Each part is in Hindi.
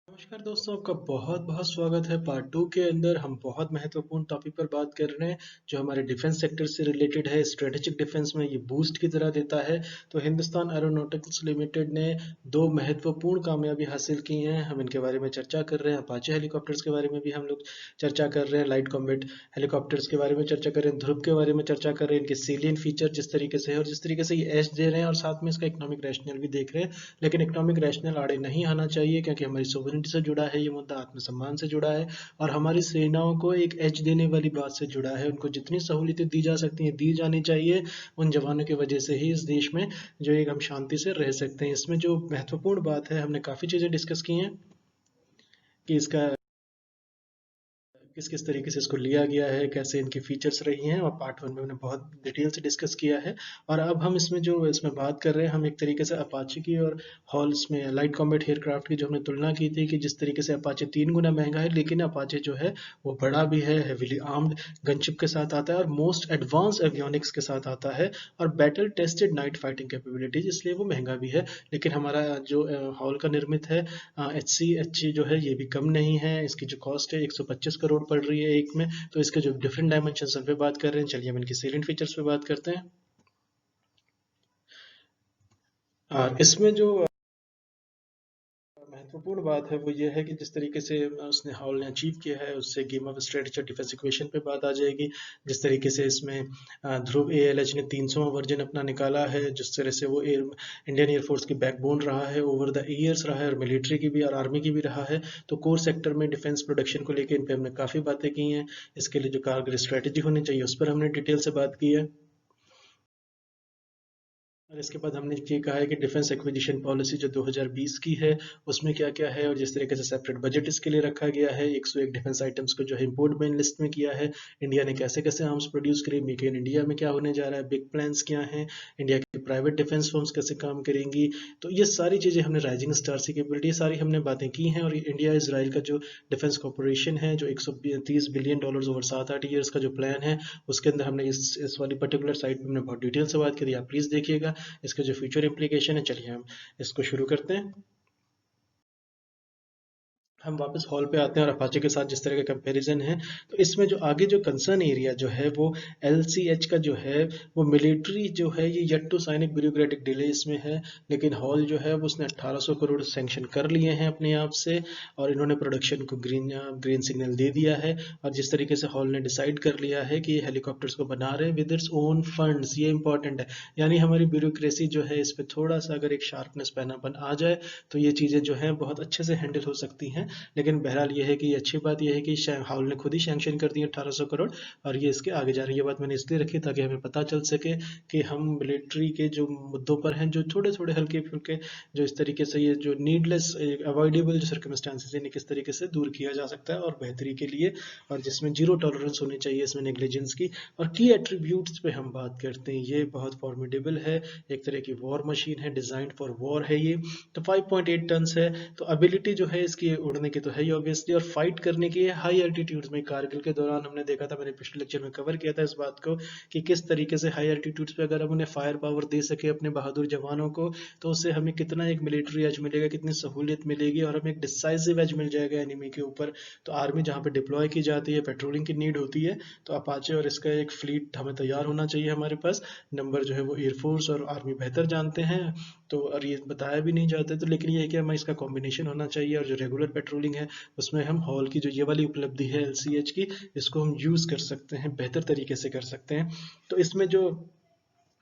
नमस्कार दोस्तों, आपका बहुत बहुत स्वागत है। पार्ट टू के अंदर हम बहुत महत्वपूर्ण टॉपिक पर बात कर रहे हैं जो हमारे डिफेंस सेक्टर से रिलेटेड है। स्ट्रेटेजिक डिफेंस में ये बूस्ट की तरह देता है। तो हिंदुस्तान एरोनॉटिक्स लिमिटेड ने दो महत्वपूर्ण कामयाबी हासिल की हैं, हम इनके बारे में चर्चा कर रहे हैं। अपाचे हेलीकॉप्टर्स के बारे में भी हम लोग चर्चा कर रहे हैं, लाइट कॉम्बैट हेलीकॉप्टर्स के बारे में चर्चा कर रहे हैं, ध्रुव के बारे में चर्चा कर रहे हैं, इनके सेलियन फीचर जिस तरीके से है और जिस तरीके से ये एज दे रहे हैं, और साथ में इसका इकोनॉमिक रैशनल भी देख रहे हैं। लेकिन इकोनॉमिक रैशनल आड़े नहीं आना चाहिए, क्योंकि हमारी सोवरेनिटी से जुड़ा है ये मुद्दा, आत्मसम्मान से जुड़ा है और हमारी सेनाओं को एक एज देने वाली बात से जुड़ा है। उनको जितनी सहूलियतें दी जा सकती हैं दी जानी चाहिए। उन जवानों की वजह से ही इस देश में जो एक हम शांति से रह सकते हैं। इसमें जो महत्वपूर्ण बात है, हमने काफ़ी चीज़ें डिस्कस की हैं कि इसका किस किस तरीके से इसको लिया गया है, कैसे इनकी फीचर्स रही हैं, और पार्ट वन में हमने बहुत डिटेल से डिस्कस किया है। और अब हम इसमें बात कर रहे हैं, हम एक तरीके से अपाचे की और हॉल्स में लाइट कॉम्बैट एयरक्राफ्ट की जो हमने तुलना की थी कि जिस तरीके से अपाचे 3 गुना महंगा है, लेकिन अपाचे जो है वो बड़ा भी है, हेविली आर्म्ड गनशिप के साथ आता है और मोस्ट एडवांस एवियोनिक्स के साथ आता है और battle tested night fighting capabilities, इसलिए वो महंगा भी है। लेकिन हमारा जो हॉल का निर्मित है एच जो है ये भी कम नहीं है। इसकी जो कॉस्ट है 125 करोड़ पड़ रही है एक में। तो इसके जो डिफरेंट डायमेंशन पे बात कर रहे हैं, चलिए हम इनकी सेलियंट फीचर्स पे बात करते हैं। और इसमें जो महत्वपूर्ण बात है वो ये है कि जिस तरीके से उसने हॉल ने अचीव किया है, उससे game of strategy defence equation पे बात आ जाएगी। जिस तरीके से इसमें ध्रुव एएलएच ने 300वां वर्जन अपना निकाला है, जिस तरह से वो इंडियन एयरफोर्स की बैकबोन रहा है, ओवर द ईयर्स रहा है, और मिलिट्री की भी और आर्मी की भी रहा है। तो कोर सेक्टर में डिफेंस प्रोडक्शन को लेकर इन पर हमने काफ़ी बातें की हैं। इसके लिए जो कारगर स्ट्रेटेजी होनी चाहिए उस पर हमने डिटेल से बात की है। और इसके बाद हमने ये कहा है कि डिफेंस एक्विजिशन पॉलिसी जो 2020 की है उसमें क्या क्या है, और जिस तरीके से सेपरेट बजट इसके लिए रखा गया है। 101 डिफेंस आइटम्स को जो है इम्पोर्ट बैन लिस्ट में किया है। इंडिया ने कैसे कैसे आर्म्स प्रोड्यूस करे, मेक इन इंडिया में क्या होने जा रहा है, बिग प्लान्स क्या हैं, इंडिया की प्राइवेट डिफेंस फर्म्स कैसे काम करेंगी। तो ये सारी चीज़ें हमने, राइजिंग स्टार की कैपेबिलिटी, सारी हमने बातें की हैं। और इंडिया इसराइल का जो डिफेंस कॉर्पोरेशन है, जो 130 बिलियन डॉलर्स ओवर 7-8 ईयर्स का जो प्लान है, उसके अंदर हमने इस वाली पर्टिकुलर साइट पर हमने बहुत डिटेल से बात करी, आप प्लीज़ देखिएगा इसके जो फ्यूचर इम्प्लीकेशन है। चलिए हम इसको शुरू करते हैं। हम वापस हॉल पे आते हैं और अपाचे के साथ जिस तरह का कंपैरिजन है, तो इसमें जो आगे जो कंसर्न एरिया जो है वो एलसीएच का जो है, वो मिलिट्री जो है ये येट टू साइन एक ब्यूरोक्रेटिक डिले इसमें है। लेकिन हॉल जो है वो उसने 1800 करोड़ सैंक्शन कर लिए हैं अपने आप से, और इन्होंने प्रोडक्शन को ग्रीन ग्रीन सिग्नल दे दिया है। और जिस तरीके से हॉल ने डिसाइड कर लिया है कि ये हेलीकॉप्टर्स को बना रहे हैं विद इट्स ओन फंड्स, ये इंपॉर्टेंट है। यानी हमारी ब्यूरोक्रेसी जो है इस पर थोड़ा सा अगर एक शार्पनेस पैनापन आ जाए तो ये चीज़ें जो हैं बहुत अच्छे से हैंडल हो सकती हैं। लेकिन बहरहाल ये है कि अच्छी बात यह है कि हाउल ने खुद ही सैंक्शन कर दिए 1800 करोड़, और ये इसके आगे जा रही है। ये बात मैंने इसलिए रखी ताकि हमें पता चल सके कि हम मिलिट्री के जो मुद्दों पर हैं, जो थोड़े थोड़े हल्के फुल्के, जो इस तरीके से ये जो नीडलेस अवॉइडेबल जो सर्कमस्टांसेस, इन्हें किस तरीके से दूर किया जा सकता है और बेहतरी के लिए, और जिसमें जीरो टॉलरेंस होनी चाहिए इसमें नेग्लिजेंस की। और की एट्रीब्यूट्स पे हम बात करते हैं, ये बहुत फॉर्मिडेबल है, एक तरह की वॉर मशीन है, डिजाइन फॉर वॉर है ये। तो 5.8 टन है, तो एबिलिटी जो है इसकी उड़ने की तो है ही ऑब्वियसली, और फाइट करने की है हाई एल्टीट्यूड्स में। कारगिल के दौरान हमने देखा था, मैंने पिछले लेक्चर में कवर किया था इस बात को, कि किस तरीके से हाई एल्टीट्यूड्स पे अगर हम उन्हें फायर पावर दे सके अपने बहादुर जवानों को, तो उससे हमें कितना एक मिलिट्री एज मिलेगा, कितनी सहूलियत मिलेगी, और हमें एक डिसाइसिव एज मिल जाएगा एनिमी के ऊपर। तो आर्मी जहाँ पे डिप्लॉय की जाती है, पेट्रोलिंग की नीड होती है, तो अपाचे और इसका एक फ्लीट हमें तैयार होना चाहिए हमारे पास। नंबर जो है वो एयरफोर्स और आर्मी बेहतर जानते हैं, तो और ये बताया भी नहीं जाता है। तो लेकिन ये है कि हमें इसका कॉम्बिनेशन होना चाहिए, और जो रेगुलर पेट्रोलिंग है उसमें हम हॉल की जो ये वाली उपलब्धि है एलसीएच की, इसको हम यूज़ कर सकते हैं, बेहतर तरीके से कर सकते हैं। तो इसमें जो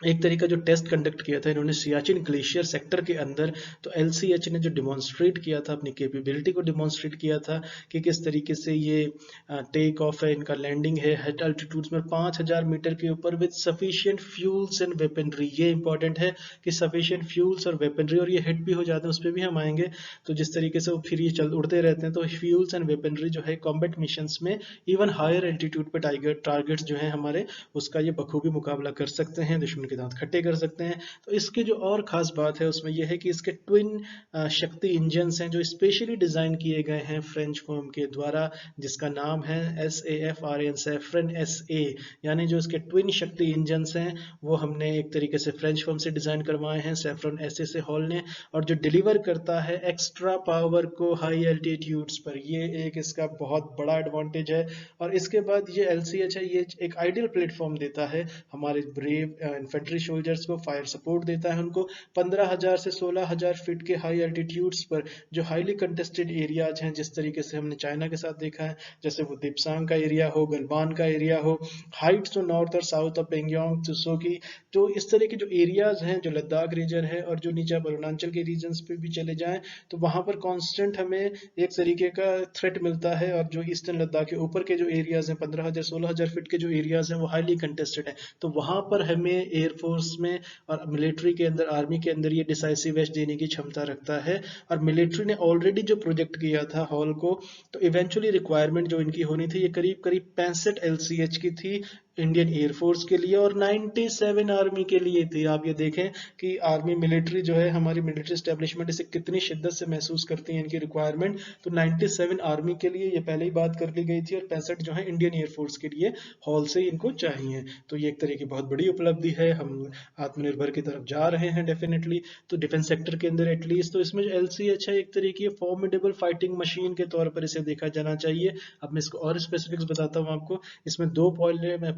एक तरीका जो टेस्ट कंडक्ट किया था इन्होंने सियाचिन ग्लेशियर सेक्टर के अंदर, तो एलसीएच ने जो डिमॉन्स्ट्रेट किया था, अपनी कैपेबिलिटी को डिमॉन्स्ट्रेट किया था कि किस तरीके से ये टेक ऑफ है, इनका लैंडिंग है हाई अल्टीट्यूड्स में 5000 मीटर के ऊपर with sufficient fuels and weaponry. ये इंपॉर्टेंट है कि सफिशिएंट फ्यूल्स और वेपनरी, और ये हिट भी हो जाते हैं, उस पर भी हम आएंगे। तो जिस तरीके से वो फिर ये चल उड़ते रहते हैं, तो फ्यूल्स एंड वेपनरी जो है कॉम्बैट मिशंस में इवन हायर एल्टीट्यूड पे टारगेट्स जो है हमारे, उसका ये बखूबी मुकाबला कर सकते हैं, दुश्मन उनके दांत खट्टे कर सकते हैं। तो इसकी जो और ख़ास बात है उसमें यह है कि इसके ट्विन शक्ति इंजन्स हैं जो स्पेशली डिज़ाइन किए गए हैं फ्रेंच फर्म के द्वारा, जिसका नाम है SAFRAN, सैफरन SA। यानी जो इसके ट्विन शक्ति इंजन्स हैं वो हमने एक तरीके से फ्रेंच फर्म से डिज़ाइन करवाए हैं सैफरन SA से हॉल ने, और जो डिलीवर करता है एक्स्ट्रा पावर को हाई एल्टीट्यूड्स पर, ये एक इसका बहुत बड़ा एडवांटेज है। और इसके बाद ये LCH है, ये एक आइडियल प्लेटफॉर्म देता है हमारे ब्रेव इन्फेंट्री सोल्जर्स को, फायर सपोर्ट देता है उनको 15,000 से 16,000 फीट के हाई एल्टीट्यूड्स पर, जो हाईली कंटेस्टेड एरियाज हैं, जिस तरीके से हमने चाइना के साथ देखा है, जैसे वो दिपसांग का एरिया हो, गलवान का एरिया हो, हाइट्स तो नॉर्थ और साउथ ऑफ पेंगोंग त्सुकी, तो इस तरह के जो एरियाज हैं, जो लद्दाख रीजन है और जो नीचे अरुणाचल के रीजन्स पे भी चले जाएं, तो वहां पर कांस्टेंट हमें एक तरीके का थ्रेट मिलता है। और जो ईस्टर्न लद्दाख के ऊपर के जो एरियाज हैं 15,000 16,000 फीट के जो एरियाज हैं वो हाईली कंटेस्टेड है, तो वहां पर हमें एयरफोर्स में और मिलिट्री के अंदर, आर्मी के अंदर ये डिसाइसिव एज देने की क्षमता रखता है। और मिलिट्री ने ऑलरेडी जो प्रोजेक्ट किया था हॉल को, तो इवेंचुअली रिक्वायरमेंट जो इनकी होनी थी ये करीब करीब 65 LCH की थी इंडियन एयरफोर्स के लिए और 97 आर्मी के लिए थी। आप ये देखें कि आर्मी मिलिट्री जो है, हमारी मिलिट्री स्टैब्लिशमेंट इसे कितनी शिद्दत से महसूस करती है इनकी रिक्वायरमेंट। तो 97 आर्मी के लिए ये पहले ही बात कर ली गई थी और 65 जो है इंडियन एयरफोर्स के लिए हॉल से इनको चाहिए। तो ये एक तरह की बहुत बड़ी उपलब्धि है, हम आत्मनिर्भर की तरफ जा रहे हैं डेफिनेटली। तो डिफेंस सेक्टर के अंदर एटलीस्ट, तो इसमें जो LCH है एक तरह की फॉर्मिडेबल फाइटिंग मशीन के तौर पर इसे देखा जाना चाहिए। अब मैं इसको और स्पेसिफिक्स बताता हूँ आपको। इसमें 2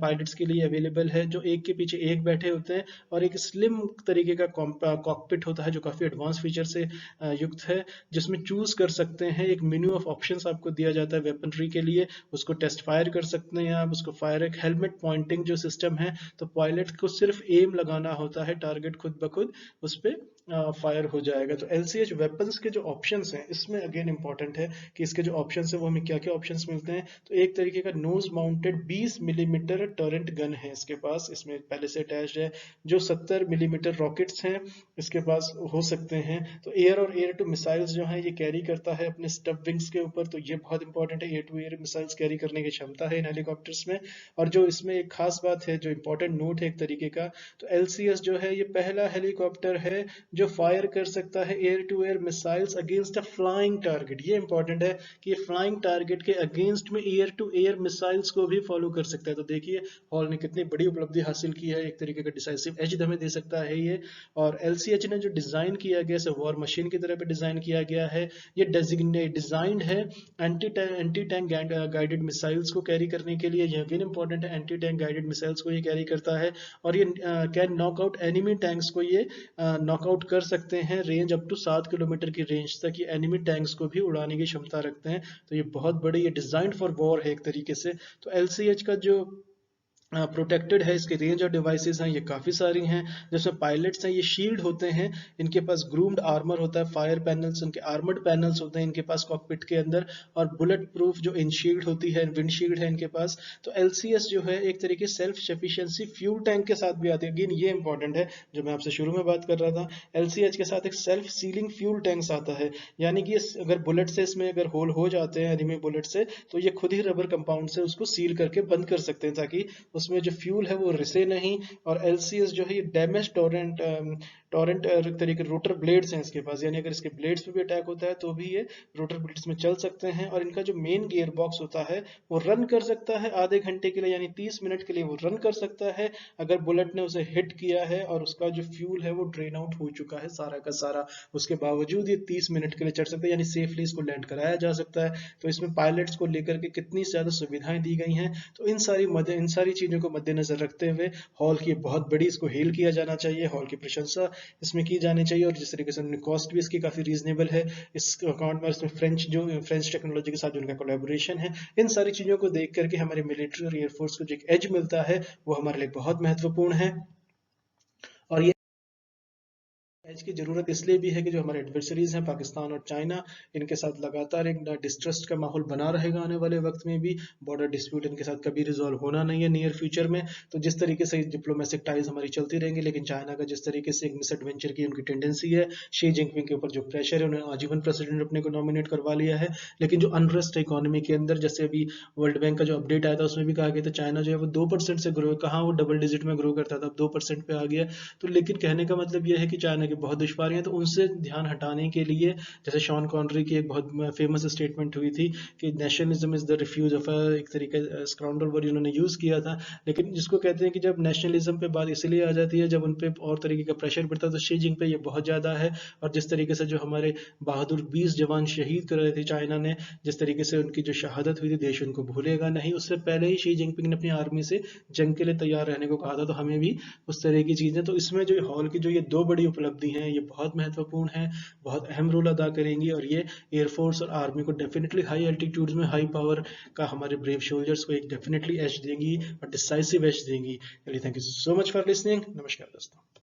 पायलट्स के लिए अवेलेबल है, जो एक के पीछे एक बैठे होते हैं, और एक स्लिम तरीके का कॉकपिट होता है जो काफ़ी एडवांस फीचर से युक्त है, जिसमें चूज कर सकते हैं एक मेन्यू ऑफ ऑप्शंस आपको दिया जाता है वेपनरी के लिए, उसको टेस्ट फायर कर सकते हैं आप उसको फायर। एक हेलमेट पॉइंटिंग जो सिस्टम है, तो पायलट को सिर्फ एम लगाना होता है, टारगेट खुद ब खुद उस पर फायर हो जाएगा। तो LCH वेपन्स के जो ऑप्शंस हैं इसमें अगेन इंपॉर्टेंट है कि इसके जो ऑप्शंस है वो हमें क्या क्या ऑप्शंस मिलते हैं। तो एक तरीके का नोज माउंटेड 20 मिलीमीटर टर्रेंट गन है इसके पास, इसमें पहले से अटैच्ड है। जो 70 मिलीमीटर रॉकेट्स हैं इसके पास हो सकते हैं। तो एयर और एयर टू मिसाइल्स जो है ये कैरी करता है अपने स्टब विंग्स के ऊपर, तो ये बहुत इंपॉर्टेंट है, air to air missiles carry करने की क्षमता है इन हेलीकॉप्टर्स में। और जो इसमें एक खास बात है, जो इंपॉर्टेंट नोट है एक तरीके का, तो LCS जो है ये पहला हेलीकॉप्टर है जो फायर कर सकता है air to air missiles against a flying target. ये इंपॉर्टेंट है कि फ्लाइंग टारगेट के अगेंस्ट में एयर टू एयर मिसाइल्स को भी फॉलो कर सकता है। तो देखिए हॉल ने कितनी बड़ी उपलब्धि हासिल की है, एक तरीके का डिसाइसिव एज हमें दे सकता है ये। और LCH ने जो डिजाइन किया गया है वॉर मशीन की तरह भी डिजाइन किया गया है। ये डिजाइंड है एंटी टैंक गाइडेड मिसाइल्स को कैरी करने के लिए। यह भी इंपॉर्टेंट है, एंटी टैंक गाइडेड मिसाइल्स को ये कैरी करता है। और ये can knock out enemy tanks को ये नॉकआउट कर सकते हैं, रेंज अप टू 7 किलोमीटर की रेंज तक ये एनिमी टैंक्स को भी उड़ाने की क्षमता रखते हैं। तो ये बहुत बड़ी, ये डिजाइंड फॉर वॉर है एक तरीके से। तो LCH का जो प्रोटेक्टेड है, इसके रेंज और डिवाइसेस हैं ये काफ़ी सारी हैं। जैसे पायलट्स हैं ये शील्ड होते हैं, इनके पास ग्रूम्ड आर्मर होता है, फायर पैनल्स उनके आर्मर्ड पैनल्स होते हैं इनके पास कॉकपिट के अंदर, और बुलेट प्रूफ जो इनशील्ड होती है, विंडशील्ड है इनके पास। तो LCS जो है एक तरीके सेल्फ सफिशिएंसी फ्यूल टैंक के साथ भी आती है। अगेन ये इंपॉर्टेंट है जो मैं आपसे शुरू में बात कर रहा था, LCH के साथ एक सेल्फ सीलिंग फ्यूल टैंक्स आता है। यानी कि अगर बुलेट से इसमें अगर होल हो जाते हैं एनिमी बुलेट से, तो ये खुद ही रबर कंपाउंड से उसको सील करके बंद कर सकते हैं, ताकि उसमें जो फ्यूल है वो रिसे नहीं। और LCS जो है ये डैमेज टॉरेंट टॉरेंट तरीके रोटर ब्लेड्स हैं इसके पास, यानी अगर इसके ब्लेड्स पे भी अटैक होता है तो भी ये रोटर ब्लेड्स में चल सकते हैं। और इनका जो मेन गियर बॉक्स होता है वो रन कर सकता है आधे घंटे के लिए, यानी 30 मिनट के लिए वो रन कर सकता है अगर बुलेट ने उसे हिट किया है और उसका जो फ्यूल है वो ड्रेन आउट हो चुका है सारा का सारा। उसके बावजूद ये 30 मिनट के लिए चढ़ सकता है, यानी सेफली इसको लैंड कराया जा सकता है। तो इसमें पायलट्स को लेकर के कितनी ज्यादा सुविधाएं दी गई हैं, तो इन सारी चीजों को मद्देनजर रखते हुए हॉल की बहुत बड़ी इसको हेल किया जाना चाहिए, हॉल की प्रशंसा इसमें की जानी चाहिए। और जिस तरीके से कॉस्ट भी इसकी काफी रीजनेबल है, इस अकाउंट में इसमें फ्रेंच टेक्नोलॉजी के साथ जो उनका कोलैबोरेशन है, इन सारी चीजों को देख करके हमारे मिलिट्री और एयरफोर्स को जो एक एज मिलता है वो हमारे लिए बहुत महत्वपूर्ण है। और ये एज की ज़रूरत इसलिए भी है कि जो हमारे एडवर्सरीज हैं पाकिस्तान और चाइना, इनके साथ लगातार एक डिस्ट्रस्ट का माहौल बना रहेगा आने वाले वक्त में भी। बॉर्डर डिस्प्यूट इनके साथ कभी रिजॉल्व होना नहीं है नियर फ्यूचर में। तो जिस तरीके से डिप्लोमेटिक टाइज हमारी चलती रहेंगी, लेकिन चाइना का जिस तरीके से एक मिस एडवेंचर की उनकी टेंडेंसी है, शी जिनपिंग के ऊपर जो प्रेशर है, उन्हें आजीवन प्रेसिडेंट अपने को नॉमिनेट करवा लिया है। लेकिन जो अनरेस्ट है इकोनॉमी के अंदर, जैसे अभी वर्ल्ड बैंक का जो अपडेट आया था उसमें भी कहा गया था चाइना जो है वो 2% से ग्रो, कहाँ वो डबल डिजिट में ग्रो करता था, अब 2% पे आ गया। तो लेकिन कहने का मतलब यह है कि चाइना की बहुत दुश्वारियां, तो उनसे ध्यान हटाने के लिए, जैसे शॉन कॉनरी की एक बहुत फेमस स्टेटमेंट हुई थी कि nationalism is the refuse of एक तरीके स्काउंडल वर्ड इन्होंने यूज किया था। लेकिन जिसको कहते हैं कि जब नेशनलिज्म पे बात इसलिए आ जाती है जब उन पे और तरीके का प्रेशर पड़ता है, तो शी जिंग पे ये बहुत ज़्यादा है। और जिस तरीके से जो हमारे बहादुर 20 जवान शहीद कर रहे थे चाइना ने, जिस तरीके से उनकी जो शहादत हुई थी, देश उनको भूलेगा नहीं। उससे पहले ही शी जिनपिंग ने अपनी आर्मी से जंग के लिए तैयार रहने को कहा था। तो हमें भी उस तरह की चीज़ें, तो इसमें जो हॉल की जो ये दो बड़ी उपलब्धि हैं, ये बहुत महत्वपूर्ण हैं, बहुत अहम रोल अदा करेंगी। और ये एयरफोर्स और आर्मी को डेफिनेटली हाई एल्टीट्यूड्स में हाई पावर का हमारे ब्रेव सोल्जर्स को एक डेफिनेटली एज देंगी और डिसाइसिव एज देंगी। चलिए, thank you so much for listening. नमस्कार दोस्तों।